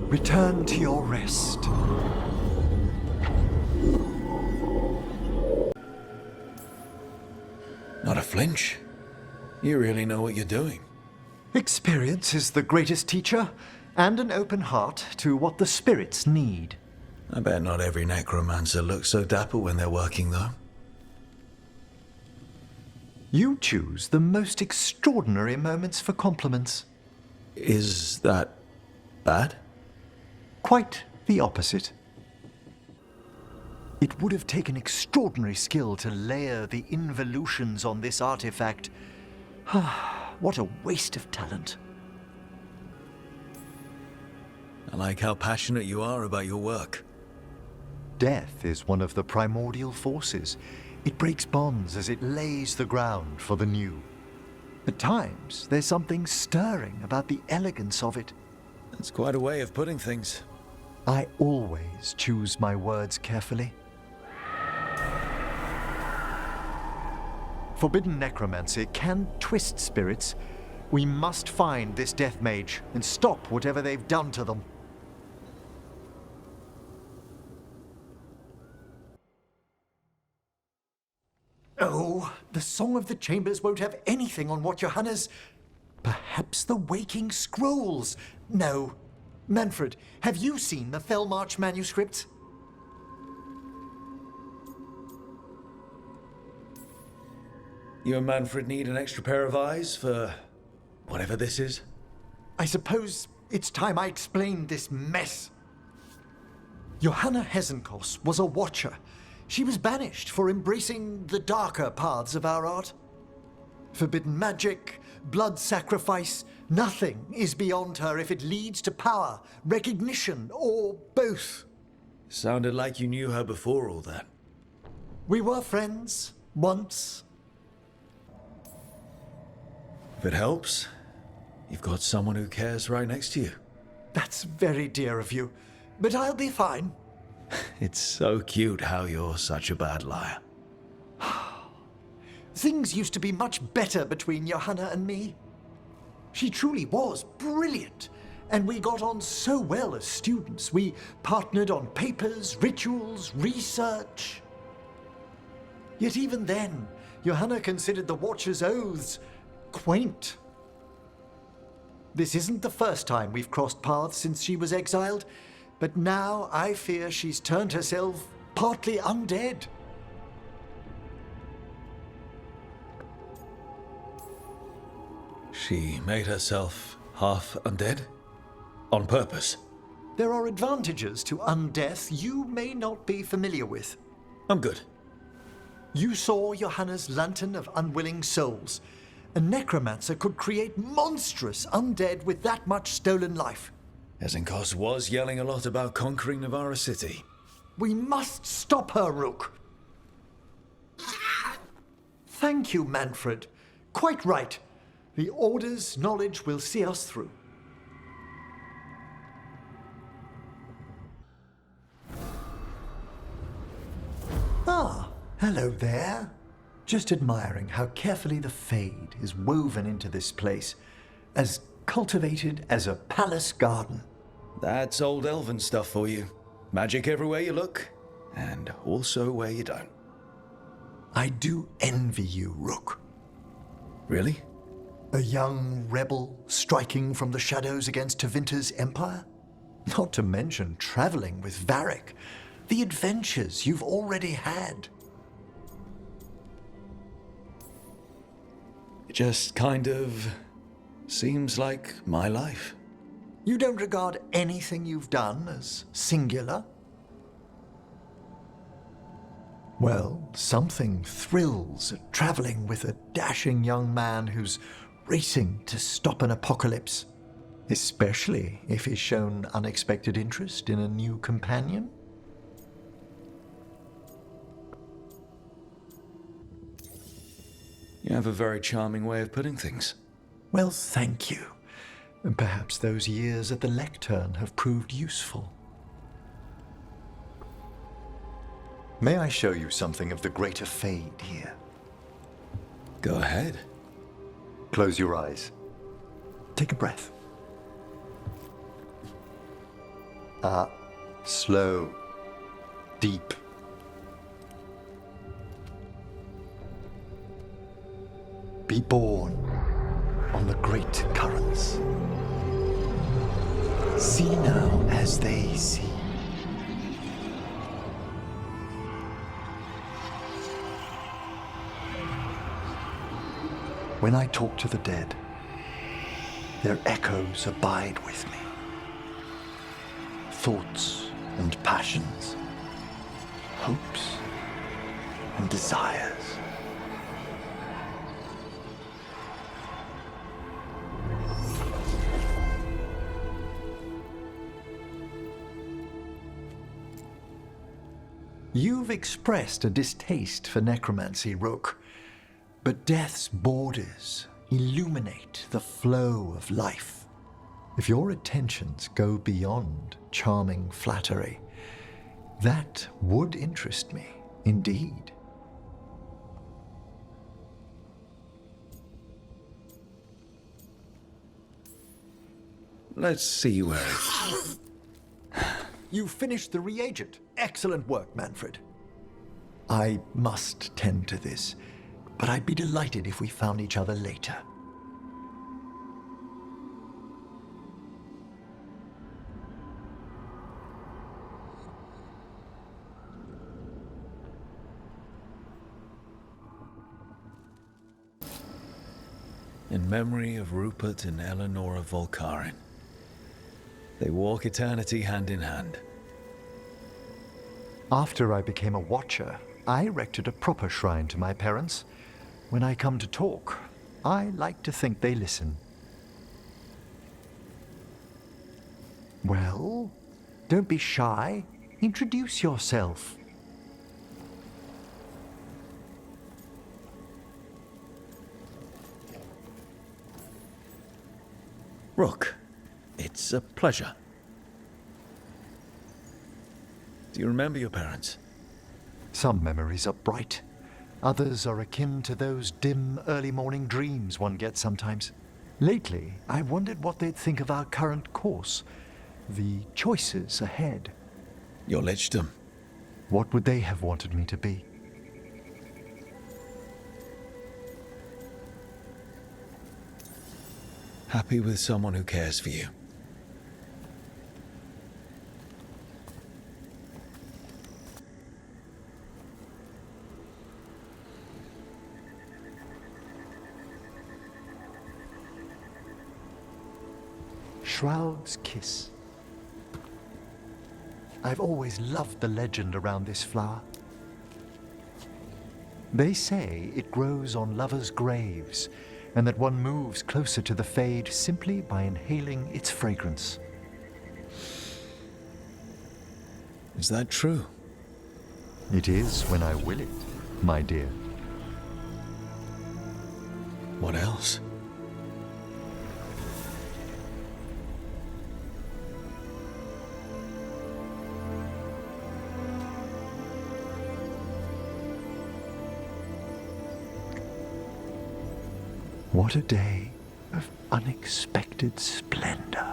Return to your rest. Not a flinch. You really know what you're doing. Experience is the greatest teacher, and an open heart to what the spirits need. I bet not every necromancer looks so dapper when they're working, though. You choose the most extraordinary moments for compliments. Is that bad? Quite the opposite. It would have taken extraordinary skill to layer the involutions on this artifact. What a waste of talent. I like how passionate you are about your work. Death is one of the primordial forces. It breaks bonds as it lays the ground for the new. At times, there's something stirring about the elegance of it. That's quite a way of putting things. I always choose my words carefully. Forbidden necromancy can twist spirits. We must find this death mage and stop whatever they've done to them. Oh, the Song of the Chambers won't have anything on what Johanna's... Perhaps the Waking Scrolls? No. Manfred, have you seen the Fellmarch manuscripts? You and Manfred need an extra pair of eyes for whatever this is? I suppose it's time I explained this mess. Johanna Hezenkoss was a watcher. She was banished for embracing the darker paths of our art. Forbidden magic, blood sacrifice, nothing is beyond her if it leads to power, recognition, or both. Sounded like you knew her before all that. We were friends, once. If it helps, you've got someone who cares right next to you. That's very dear of you, but I'll be fine. It's so cute how you're such a bad liar. Things used to be much better between Johanna and me. She truly was brilliant, and we got on so well as students. We partnered on papers, rituals, research. Yet even then, Johanna considered the Watcher's oaths quaint. This isn't the first time we've crossed paths since she was exiled, but now I fear she's turned herself partly undead. She made herself half undead? On purpose? There are advantages to undeath you may not be familiar with. I'm good. You saw Johanna's Lantern of Unwilling Souls. A necromancer could create monstrous undead with that much stolen life. Hezenkoss was yelling a lot about conquering Navarra City. We must stop her, Rook. Thank you, Manfred. Quite right. The Order's knowledge will see us through. Ah, hello there. Just admiring how carefully the Fade is woven into this place, as cultivated as a palace garden. That's old elven stuff for you. Magic everywhere you look, and also where you don't. I do envy you, Rook. Really? A young rebel striking from the shadows against Tevinter's empire? Not to mention traveling with Varric. The adventures you've already had. It just kind of seems like my life. You don't regard anything you've done as singular? Well, something thrills at traveling with a dashing young man who's racing to stop an apocalypse, especially if he's shown unexpected interest in a new companion. You have a very charming way of putting things. Well, thank you. And perhaps those years at the lectern have proved useful. May I show you something of the greater Fade here? Go ahead. Close your eyes. Take a breath. Slow. Deep. Be born on the great currents. See now as they see. When I talk to the dead, their echoes abide with me. Thoughts and passions, hopes and desires. You've expressed a distaste for necromancy, Rook, but death's borders illuminate the flow of life. If your attentions go beyond charming flattery, that would interest me, indeed. Let's see where You finished the reagent. Excellent work, Manfred. I must tend to this, but I'd be delighted if we found each other later. In memory of Rupert and Eleanora Volkarin. They walk eternity hand in hand. After I became a watcher, I erected a proper shrine to my parents. When I come to talk, I like to think they listen. Well, don't be shy. Introduce yourself. Rook, it's a pleasure. Do you remember your parents? Some memories are bright. Others are akin to those dim early morning dreams one gets sometimes. Lately, I wondered what they'd think of our current course, the choices ahead. Your lichdom. What would they have wanted me to be? Happy with someone who cares for you. Shroud's Kiss. I've always loved the legend around this flower. They say it grows on lovers' graves, and that one moves closer to the fade simply by inhaling its fragrance. Is that true? It is when I will it, my dear. What else? What a day of unexpected splendor.